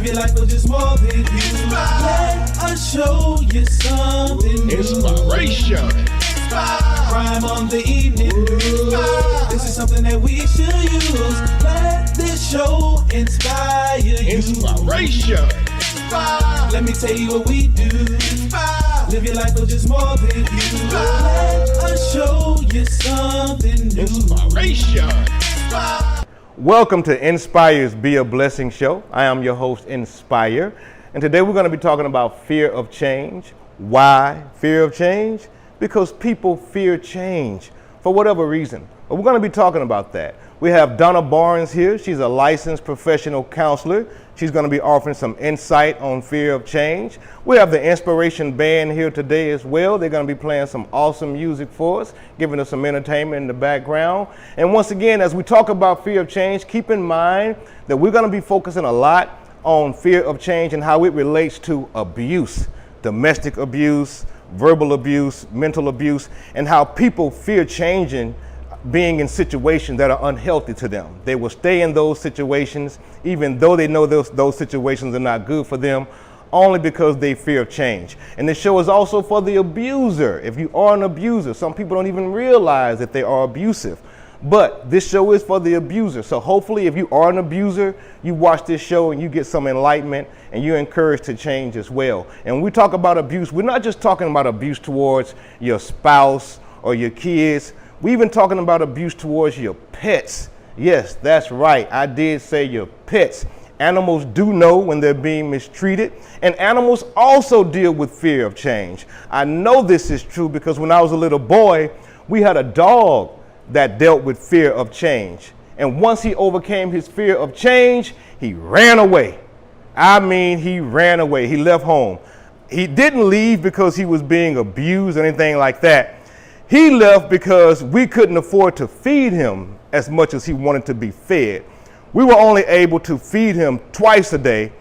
your life for just more than you. Let us show you something new. Inspiration. Crime on the evening news. This is something that we should use. Let this show inspire you. Inspiration. Let me tell you what we do. Live your life for just more than you. Let us show you something new. Inspiration. Welcome to Inspire's Be a Blessing show. I am your host, Nspire, and today we're going to be talking about fear of change. Why fear of change? Because people fear change for whatever reason. But we're going to be talking about that. We have Donna Barnes here. She's a licensed professional counselor. She's going to be offering some insight on fear of change. We have the Inspiration Band here today as well. They're going to be playing some awesome music for us, giving us some entertainment in the background. And once again, as we talk about fear of change, keep in mind that we're going to be focusing a lot on fear of change and how it relates to abuse, domestic abuse, verbal abuse, mental abuse, and how people fear changing, being in situations that are unhealthy to them. They will stay in those situations even though they know those situations are not good for them, only because they fear change. And this show is also for the abuser. If you are an abuser, some people don't even realize that they are abusive. But this show is for the abuser. So hopefully if you are an abuser, you watch this show and you get some enlightenment and you're encouraged to change as well. And when we talk about abuse, we're not just talking about abuse towards your spouse or your kids. We're even talking about abuse towards your pets. Yes, that's right. I did say your pets. Animals do know when they're being mistreated, and animals also deal with fear of change. I know this is true because when I was a little boy, we had a dog that dealt with fear of change. And once he overcame his fear of change, he ran away. I mean, he ran away. He left home. He didn't leave because he was being abused or anything like that. He left because we couldn't afford to feed him as much as he wanted to be fed. We were only able to feed him twice a day.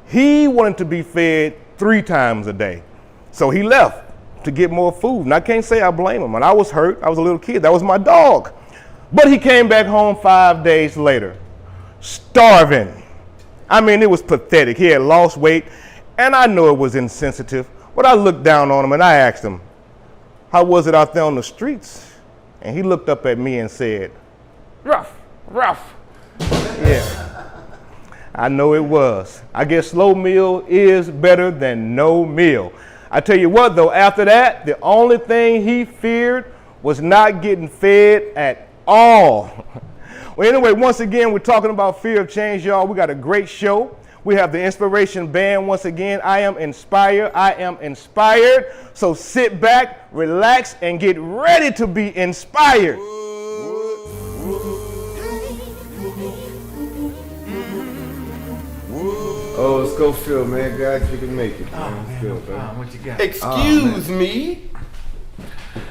He wanted to be fed 3 times a day. So he left to get more food. And I can't say I blame him. And I was hurt. I was a little kid. That was my dog. But he came back home 5 days later, starving. I mean, it was pathetic. He had lost weight, and I know it was insensitive. But I looked down on him and I asked him, "How was it out there on the streets?" And he looked up at me and said, "Rough, rough." Yeah, I know it was. I guess slow meal is better than no meal. I tell you what though, after that, the only thing he feared was not getting fed at all. Well, anyway, once again, we're talking about fear of change, y'all. We got a great show. We have the Inspiration Band once again. I am inspired. I am inspired. So sit back, relax, and get ready to be inspired. Oh, let's go, Phil, man. God, you can make it. Oh, man. Phil, What you got? Excuse me.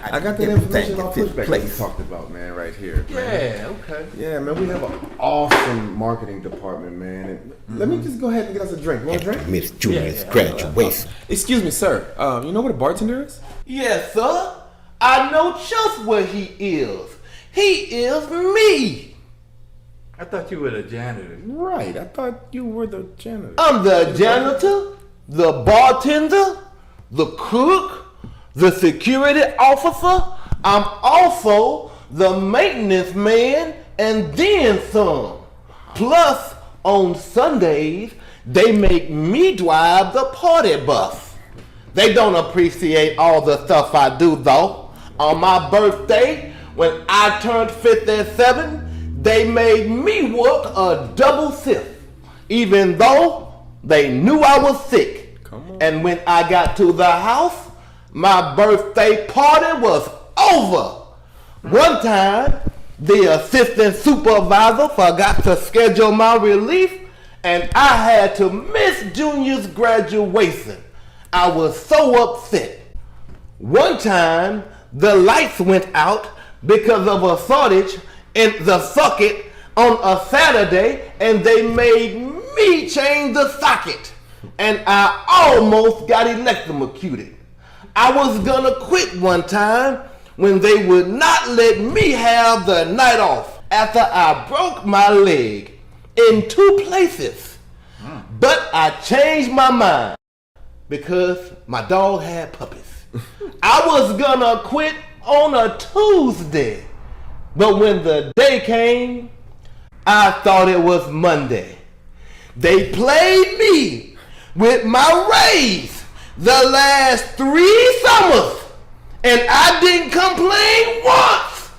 I got that information off pushback that you talked about, man, right here. Man. Yeah, okay. Yeah, man, we have an awesome marketing department, man. And let me just go ahead and get us a drink. Want a drink? Miss Julia's graduation. Excuse me, sir. You know what a bartender is? Yes, sir. I know just what he is. He is me. I thought you were the janitor. Right. I thought you were the janitor. I'm the janitor, the bartender, the cook, the security officer. I'm also the maintenance man and then some. Plus, on Sundays, they make me drive the party bus. They don't appreciate all the stuff I do though. On my birthday, when I turned 57, they made me work a double shift, even though they knew I was sick. And when I got to the house, my birthday party was over. One time, the assistant supervisor forgot to schedule my relief, and I had to miss Junior's graduation. I was so upset. One time, the lights went out because of a shortage in the socket on a Saturday, and they made me change the socket, and I almost got electrocuted. I was gonna quit one time when they would not let me have the night off after I broke my leg in 2 places. But I changed my mind because my dog had puppies. I was gonna quit on a Tuesday, but when the day came, I thought it was Monday. They played me with my raise the last 3 summers, and I didn't complain once.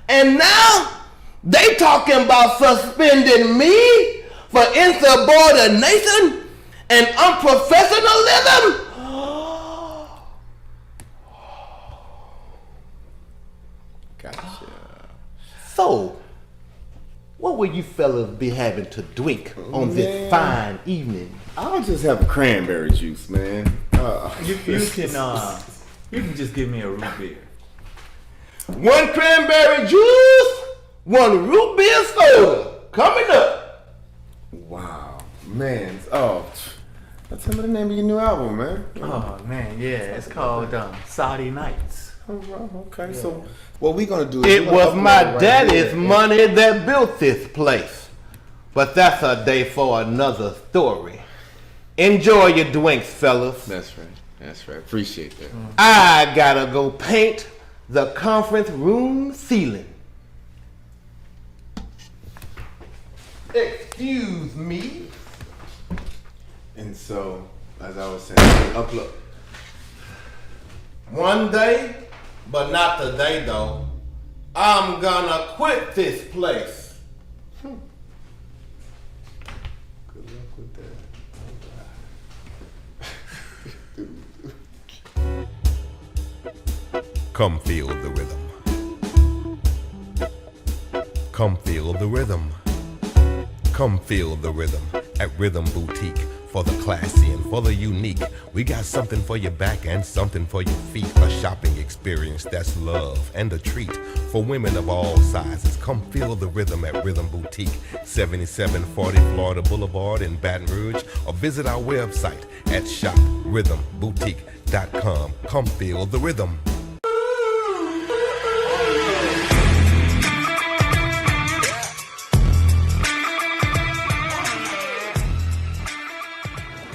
And now they talking about suspending me for insubordination and unprofessionalism. Gotcha. So, what will you fellas be having to drink on this fine evening? I'll just have a cranberry juice, man. You can just give me a root beer. 1 cranberry juice, 1 root beer soda. Coming up. Wow, man. Oh, tell me the name of your new album, man. Oh man, yeah, it's called Saudi Nights. Oh, wow, okay, so what we gonna do? It was my daddy's money that built this place. But that's a day for another story. Enjoy your drinks, fellas. That's right. That's right. Appreciate that. I gotta go paint the conference room ceiling. Excuse me. And so, as I was saying, upload. One day, but not today though, I'm gonna quit this place. Good luck with that. Come feel the rhythm. Come feel the rhythm. Come feel the rhythm at Rhythm Boutique. For the classy and for the unique, we got something for your back and something for your feet. A shopping experience that's love and a treat for women of all sizes. Come feel the rhythm at Rhythm Boutique, 7740 Florida Boulevard in Baton Rouge, or visit our website at shoprhythmboutique.com. Come feel the rhythm.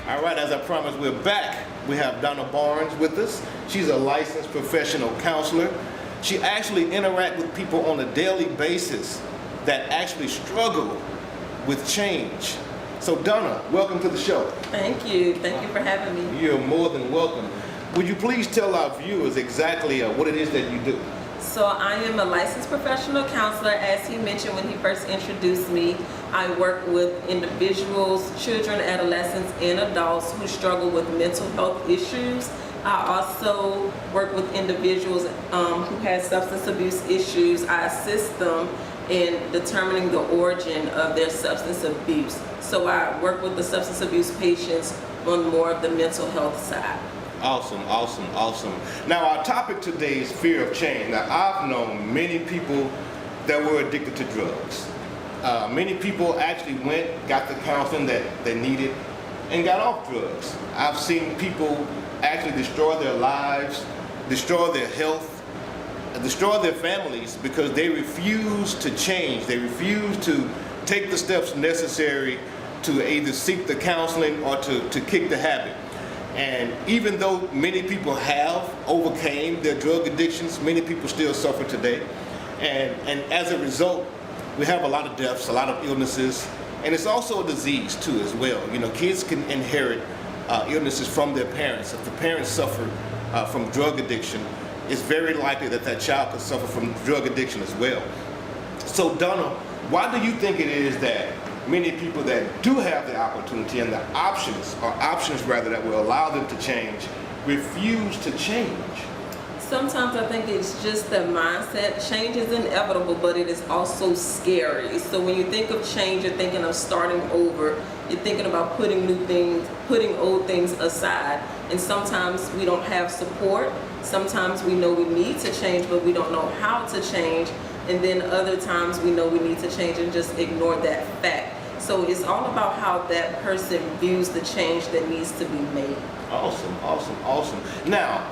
All right, as I promised, we're back. We have Donna Barnes with us. She's a licensed professional counselor. She actually interacts with people on a daily basis that actually struggle with change. So Donna, welcome to the show. Thank you. Thank you for having me. You're more than welcome. Would you please tell our viewers exactly what it is that you do? So I am a licensed professional counselor. As he mentioned when he first introduced me, I work with individuals, children, adolescents, and adults who struggle with mental health issues. I also work with individuals who have substance abuse issues. I assist them in determining the origin of their substance abuse. So I work with the substance abuse patients on more of the mental health side. Awesome, awesome, awesome. Now our topic today is fear of change. Now I've known many people that were addicted to drugs. Many people actually got the counseling that they needed, and got off drugs. I've seen people actually destroy their lives, destroy their health, destroy their families because they refuse to change. They refuse to take the steps necessary to either seek the counseling or to kick the habit. And even though many people have overcame their drug addictions, many people still suffer today. And as a result, we have a lot of deaths, a lot of illnesses, and it's also a disease too as well. You know, kids can inherit illnesses from their parents. If the parents suffer from drug addiction, it's very likely that that child could suffer from drug addiction as well. So Donna, why do you think it is that many people that do have the opportunity and the options that will allow them to change, refuse to change? Sometimes I think it's just the mindset. Change is inevitable, but it is also scary. So when you think of change, you're thinking of starting over. You're thinking about putting new things, putting old things aside. And sometimes we don't have support. Sometimes we know we need to change, but we don't know how to change. And then other times we know we need to change and just ignore that fact. So it's all about how that person views the change that needs to be made. Awesome, awesome, awesome. Now,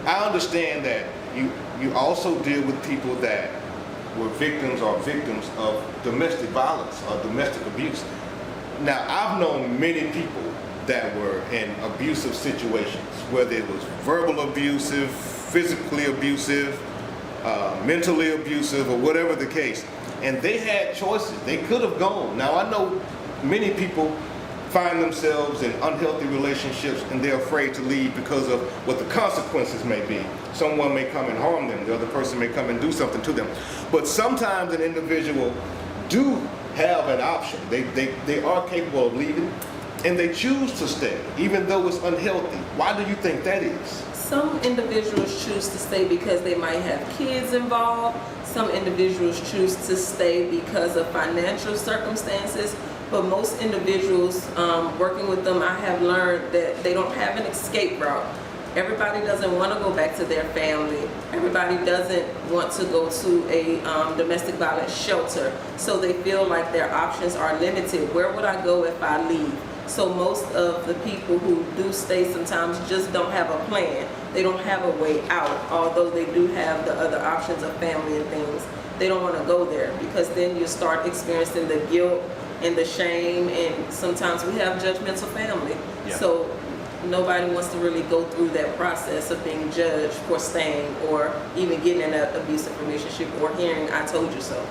I understand that you also deal with people that were victims of domestic violence or domestic abuse. Now, I've known many people that were in abusive situations, whether it was verbal abusive, physically abusive, mentally abusive, or whatever the case. And they had choices. They could have gone. Now, I know many people find themselves in unhealthy relationships and they're afraid to leave because of what the consequences may be. Someone may come and harm them. The other person may come and do something to them. But sometimes an individual do have an option. They are capable of leaving and they choose to stay, even though it's unhealthy. Why do you think that is? Some individuals choose to stay because they might have kids involved. Some individuals choose to stay because of financial circumstances. But most individuals, working with them, I have learned that they don't have an escape route. Everybody doesn't want to go back to their family. Everybody doesn't want to go to a domestic violence shelter. So they feel like their options are limited. Where would I go if I leave? So most of the people who do stay sometimes just don't have a plan. They don't have a way out, although they do have the other options of family and things. They don't want to go there because then you start experiencing the guilt and the shame, and sometimes we have judgmental family. Yeah. So nobody wants to really go through that process of being judged for staying or even getting in an abusive relationship or hearing "I told you so."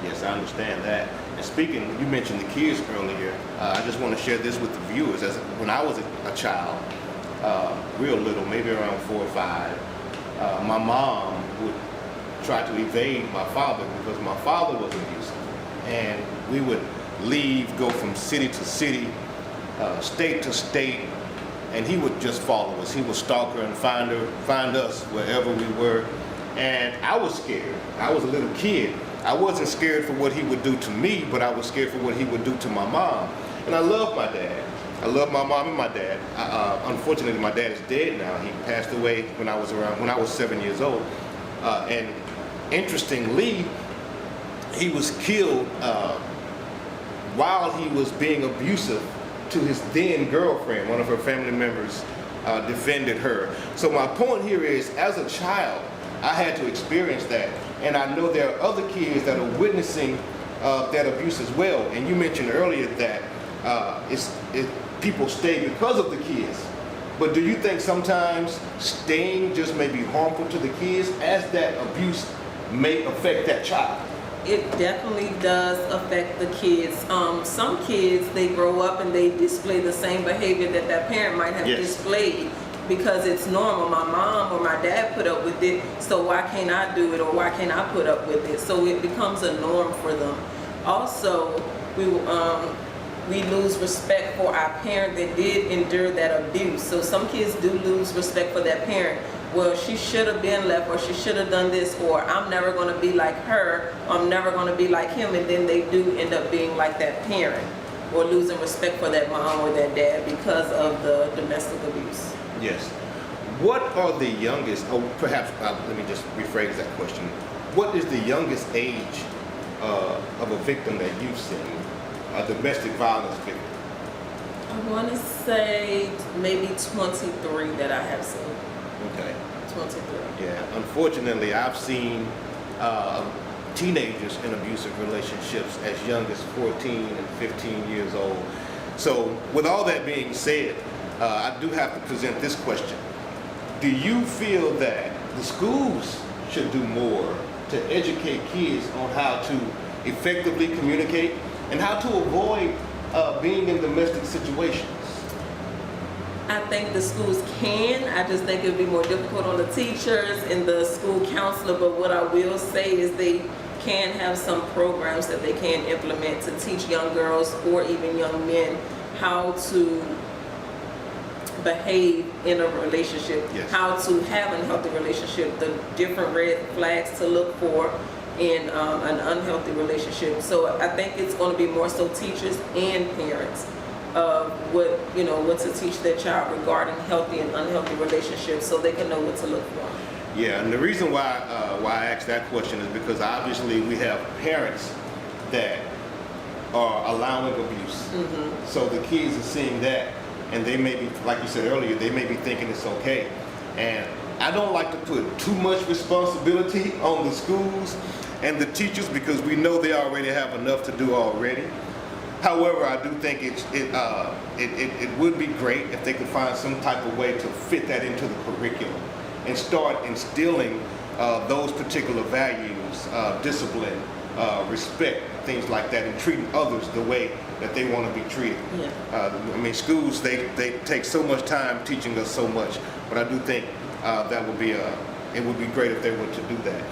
Yes, I understand that. And speaking, you mentioned the kids earlier. I just want to share this with the viewers. As when I was a child, real little, maybe around 4 or 5, my mom would try to evade my father because my father was abusive. And we would leave, go from city to city, state to state, and he would just follow us. He would stalk her and find us wherever we were. And I was scared. I was a little kid. I wasn't scared for what he would do to me, but I was scared for what he would do to my mom. And I love my dad. I love my mom and my dad. Unfortunately, my dad is dead now. He passed away when I was 7 years old. And interestingly, he was killed while he was being abusive to his then girlfriend. One of her family members defended her. So my point here is, as a child, I had to experience that. And I know there are other kids that are witnessing that abuse as well. And you mentioned earlier that people stay because of the kids. But do you think sometimes staying just may be harmful to the kids as that abuse may affect that child? It definitely does affect the kids. Some kids, they grow up and they display the same behavior that their parent might have displayed because it's normal. My mom or my dad put up with it, so why can't I do it, or why can't I put up with it? So it becomes a norm for them. Also, we lose respect for our parent that did endure that abuse. So some kids do lose respect for their parent. Well, she should have been left, or she should have done this, or I'm never going to be like her, or I'm never going to be like him, and then they do end up being like that parent or losing respect for that mom or that dad because of the domestic abuse. Yes. What are the youngest, or perhaps let me just rephrase that question. What is the youngest age of a victim that you've seen, a domestic violence victim? I want to say maybe 23 that I have seen. Okay. 23. Yeah. Unfortunately, I've seen teenagers in abusive relationships as young as 14 and 15 years old. So with all that being said, I do have to present this question. Do you feel that the schools should do more to educate kids on how to effectively communicate and how to avoid being in domestic situations? I think the schools can. I just think it would be more difficult on the teachers and the school counselor. But what I will say is they can have some programs that they can implement to teach young girls or even young men how to behave in a relationship, how to have a healthy relationship, the different red flags to look for in an unhealthy relationship. So I think it's going to be more so teachers and parents of what to teach their child regarding healthy and unhealthy relationships, so they can know what to look for. Yeah, and the reason why I asked that question is because obviously we have parents that are allowing abuse. Mm-hmm. So the kids are seeing that, and they may be, like you said earlier, they may be thinking it's okay. And I don't like to put too much responsibility on the schools and the teachers because we know they already have enough to do already. However, I do think it would be great if they could find some type of way to fit that into the curriculum and start instilling those particular values, discipline, respect, things like that, and treating others the way that they want to be treated. I mean, schools, they take so much time teaching us so much, but I do think that would be it would be great if they were to do that.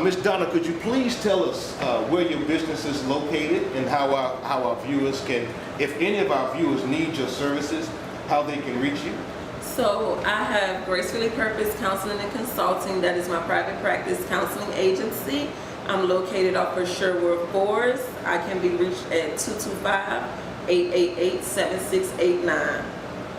Ms. Donna, could you please tell us where your business is located and how our viewers can, if any of our viewers need your services, how they can reach you? So I have Gracefully Purpose Counseling and Consulting. That is my private practice counseling agency. I'm located off of Sherwood Forest. I can be reached at 225-888-7689.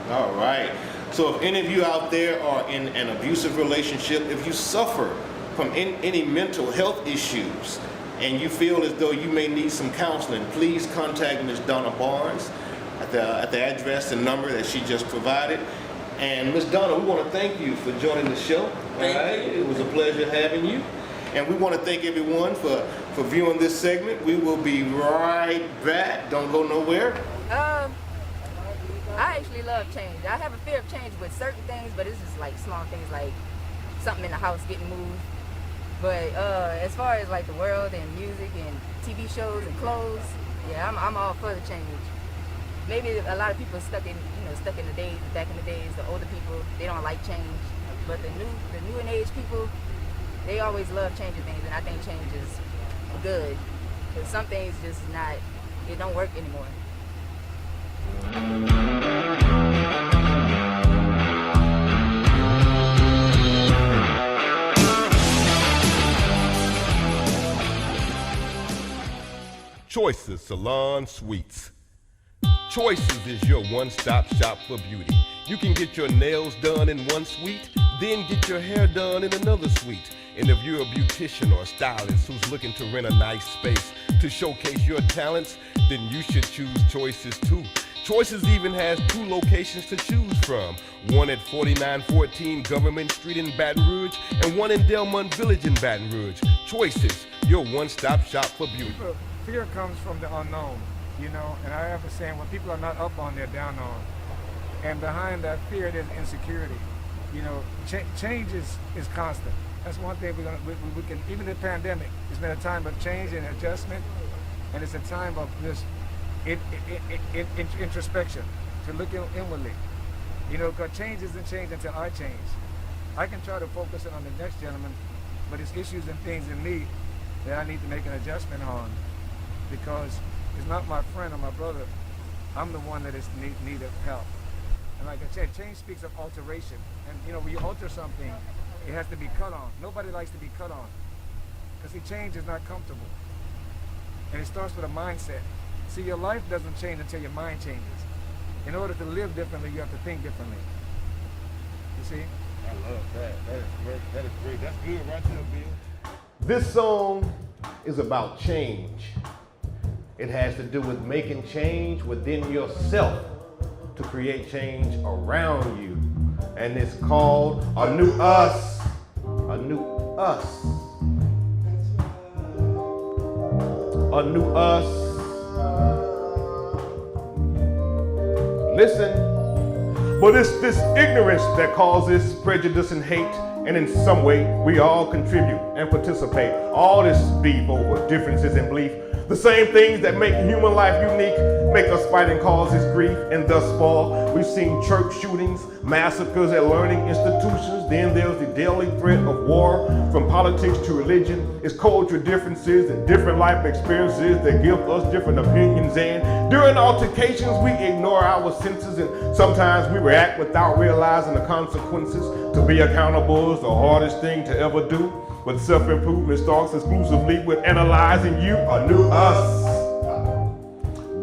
All right. So if any of you out there are in an abusive relationship, if you suffer from any mental health issues and you feel as though you may need some counseling, please contact Ms. Donna Barnes at the address and number that she just provided. And Ms. Donna, we want to thank you for joining the show. Thank you. It was a pleasure having you. And we want to thank everyone for viewing this segment. We will be right back. Don't go nowhere. I actually love change. I have a fear of change with certain things, but it's just like small things like something in the house getting moved. But as far as like the world and music and TV shows and clothes, yeah, I'm all for the change. Maybe a lot of people stuck in the days, back in the days, the older people, they don't like change. But the new and age people, they always love changing things, and I think change is good. Because some things just it don't work anymore. Choices Salon Suites. Choices is your one-stop shop for beauty. You can get your nails done in one suite, then get your hair done in another suite. And if you're a beautician or a stylist who's looking to rent a nice space to showcase your talents, then you should choose Choices too. Choices even has 2 locations to choose from. One at 4914 Government Street in Baton Rouge and one in Delmont Village in Baton Rouge. Choices, your one-stop shop for beauty. Fear comes from the unknown, and I have a saying, when people are not up on, they're down on. And behind that fear, there's insecurity. Change is constant. That's one thing we can, even the pandemic, it's been a time of change and adjustment, and it's a time of this introspection, to look inwardly. Because change isn't change until I change. I can try to focus on the next gentleman, but it's issues and things in me that I need to make an adjustment on, because it's not my friend or my brother. I'm the one that is need of help. And like I said, change speaks of alteration. And when you alter something, it has to be cut on. Nobody likes to be cut on, because change is not comfortable. And it starts with a mindset. See, your life doesn't change until your mind changes. In order to live differently, you have to think differently. You see? I love that. That is great. That is great. That's good right there, Bill. This song is about change. It has to do with making change within yourself to create change around you. And it's called A New Us. A New Us. A New Us. Listen. But it's this ignorance that causes prejudice and hate, and in some way we all contribute and participate. All this beef over differences in belief. The same things that make human life unique make us fight and causes grief, and thus far we've seen church shootings, massacres at learning institutions. Then there's the daily threat of war, from politics to religion. It's cultural differences and different life experiences that give us different opinions, and during altercations we ignore our senses, and sometimes we react without realizing the consequences. To be accountable is the hardest thing to ever do. But self-improvement starts exclusively with analyzing you, a new us.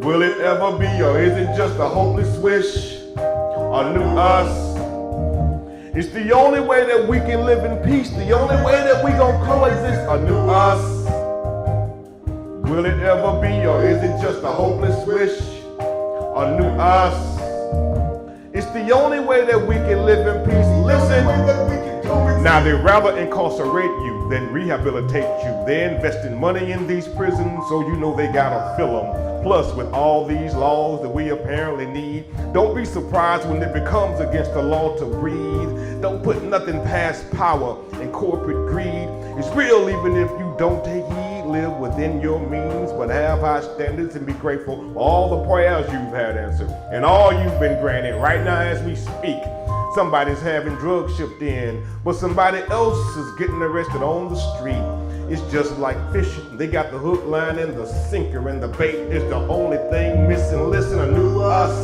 Will it ever be, or is it just a hopeless wish? A new us. It's the only way that we can live in peace, the only way that we gon' coexist, a new us. Will it ever be, or is it just a hopeless wish? A new us. It's the only way that we can live in peace. Listen. Now they rather incarcerate you than rehabilitate you. They're investing money in these prisons, so you know they gotta fill them. Plus, with all these laws that we apparently need, don't be surprised when it becomes against the law to breathe. Don't put nothing past power and corporate greed. It's real even if you don't take heed. Live within your means, but have high standards and be grateful for all the prayers you've had answered and all you've been granted. Right now as we speak, somebody's having drugs shipped in, but somebody else is getting arrested on the street. It's just like fishing. They got the hook, line, and the sinker, and the bait is the only thing missing. Listen, a new us.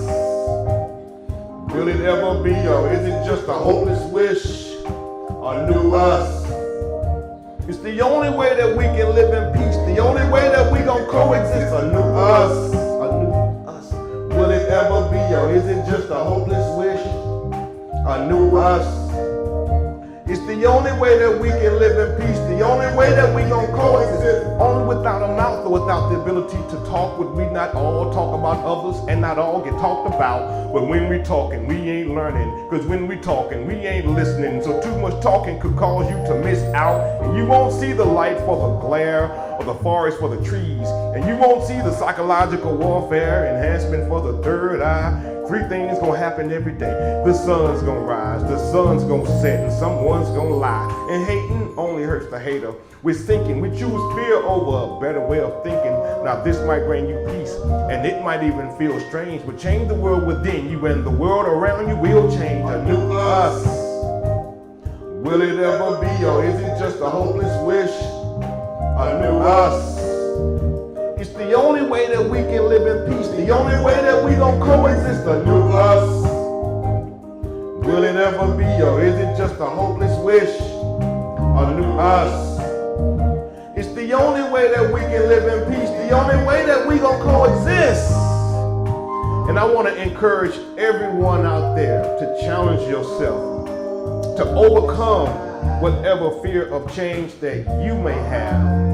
Will it ever be, or is it just a hopeless wish? A new us. It's the only way that we can live in peace. The only way that we gon' coexist. A new us. A new us. Will it ever be, or is it just a hopeless wish? A new us. It's the only way that we can live in peace. The only way that we gon' coexist. Only without a mouth or without the ability to talk would we not all talk about others and not all get talked about. But when we talking, we ain't learning. Cause when we talking, we ain't listening. So too much talking could cause you to miss out. And you won't see the light for the glare or the forest for the trees. And you won't see the psychological warfare enhancement for the third eye. Three things gonna happen every day. The sun's gonna rise, the sun's gonna set, and someone's gonna lie. And hating only hurts the hater. We're thinking, we choose fear over a better way of thinking. Now this might bring you peace, and it might even feel strange, but change the world within you and the world around you will change. A new us. Will it ever be, or is it just a hopeless wish? A new us. It's the only way that we can live in peace. The only way that we gon' coexist. A new us. Will it ever be, or is it just a hopeless wish? A new us. It's the only way that we can live in peace. The only way that we gon' coexist. And I want to encourage everyone out there to challenge yourself to overcome whatever fear of change that you may have.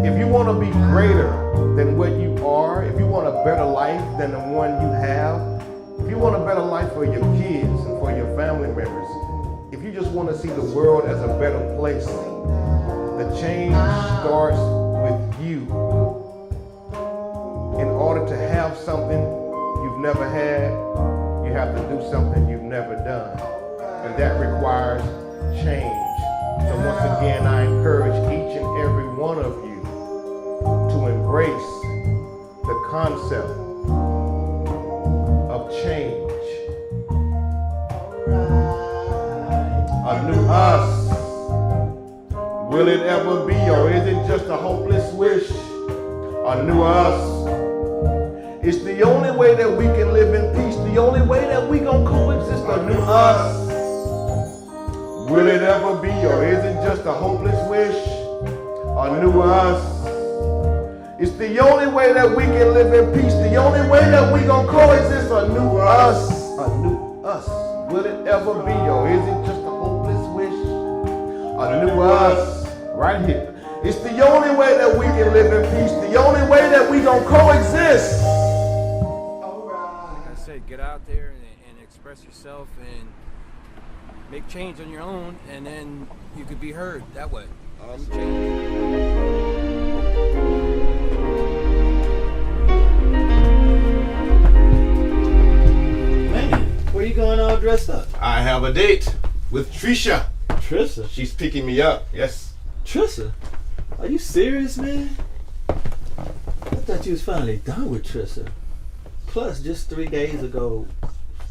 If you want to be greater than what you are, if you want a better life than the one you have, if you want a better life for your kids and for your family members, if you just want to see the world as a better place, the change starts with you. In order to have something you've never had, you have to do something you've never done. And that requires change. So once again, I encourage each and every one of you to embrace the concept of change. A new us. Will it ever be, or is it just a hopeless wish? A new us. It's the only way that we can live in peace. The only way that we gon' coexist. A new us. Will it ever be, or is it just a hopeless wish? A new us. It's the only way that we can live in peace. The only way that we gon' coexist. A new us. A new us. Will it ever be, or is it just a hopeless wish? A new us. Right here. It's the only way that we can live in peace. The only way that we gon' coexist. Like I said, get out there and express yourself and make change on your own, and then you could be heard that way. Man, where you going all dressed up? I have a date with Trisha. Trisha? She's picking me up, yes. Trisha? Are you serious, man? I thought you was finally done with Trisha. Plus, just 3 days ago,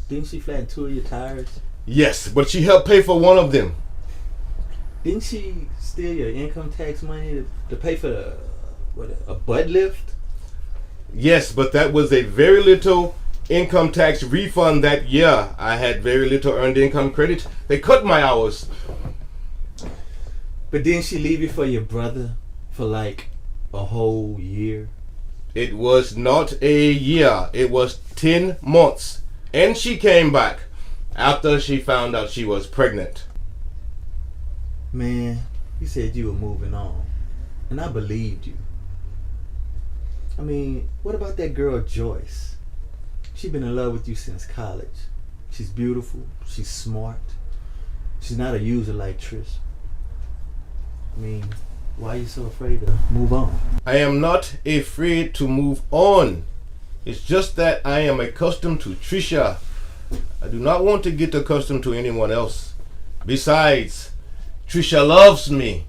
didn't she flatten 2 of your tires? Yes, but she helped pay for one of them. Didn't she steal your income tax money to pay for a butt lift? Yes, but that was a very little income tax refund that year. I had very little earned income credit. They cut my hours. But didn't she leave you for your brother for like a whole year? It was not a year. It was 10 months. And she came back after she found out she was pregnant. Man, you said you were moving on, and I believed you. I mean, what about that girl Joyce? She's been in love with you since college. She's beautiful, she's smart, She's not a user like Trish. I mean, why are you so afraid to move on? I am not afraid to move on. It's just that I am accustomed to Trisha. I do not want to get accustomed to anyone else. Besides, Trisha loves me.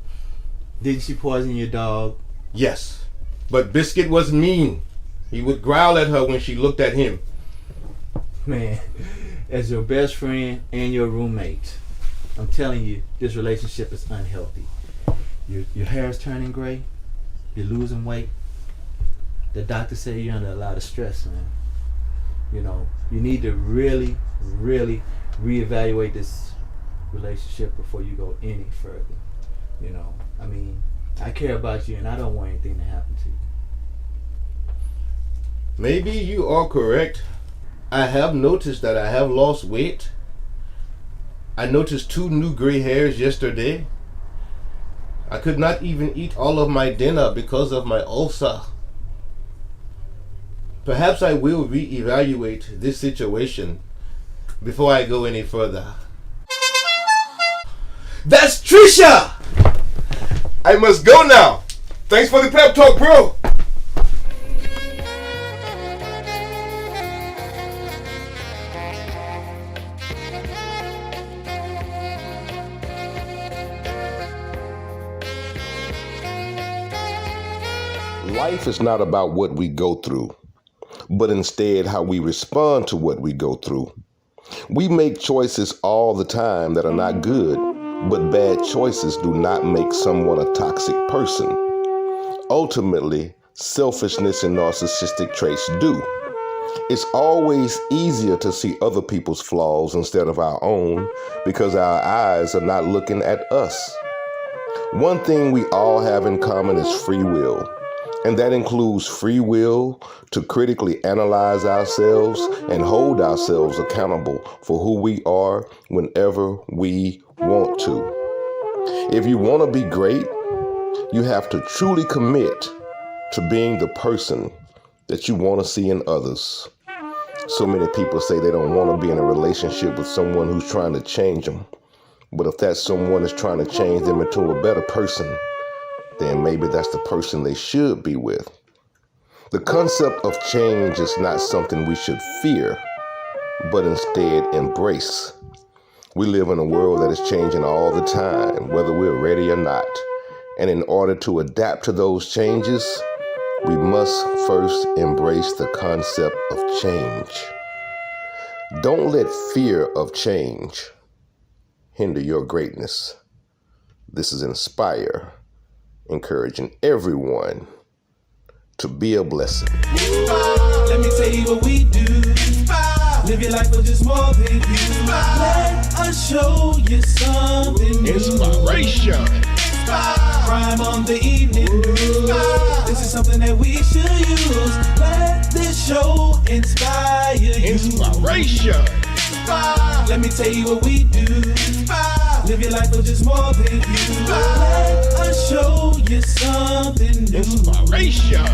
Didn't she poison your dog? Yes, but Biscuit was mean. He would growl at her when she looked at him. Man, as your best friend and your roommate, I'm telling you, this relationship is unhealthy. Your hair is turning gray. You're losing weight. The doctor said you're under a lot of stress, man. You know, you need to really, really reevaluate this relationship before you go any further. You know, I mean, I care about you and I don't want anything to happen to you. Maybe you are correct. I have noticed that I have lost weight. I noticed 2 new gray hairs yesterday. I could not even eat all of my dinner because of my ulcer. Perhaps I will reevaluate this situation before I go any further. That's Trisha! I must go now. Thanks for the pep talk, bro. Life is not about what we go through, but instead how we respond to what we go through. We make choices all the time that are not good, but bad choices do not make someone a toxic person. Ultimately, selfishness and narcissistic traits do. It's always easier to see other people's flaws instead of our own because our eyes are not looking at us. One thing we all have in common is free will. And that includes free will to critically analyze ourselves and hold ourselves accountable for who we are whenever we want to. If you want to be great, you have to truly commit to being the person that you want to see in others. So many people say they don't want to be in a relationship with someone who's trying to change them. But if that someone is trying to change them into a better person, then maybe that's the person they should be with. The concept of change is not something we should fear, but instead embrace. We live in a world that is changing all the time, whether we're ready or not. And in order to adapt to those changes, we must first embrace the concept of change. Don't let fear of change hinder your greatness. This is Nspire, encouraging everyone to be a blessing. Let me tell you what we do. Live your life for just more than you. Let us show you something new. Inspiration. Crime on the evening news. This is something that we should use. Let this show inspire you. Inspiration. Let me tell you what we do. Live your life for just more than you. Let us show you something new. Inspiration.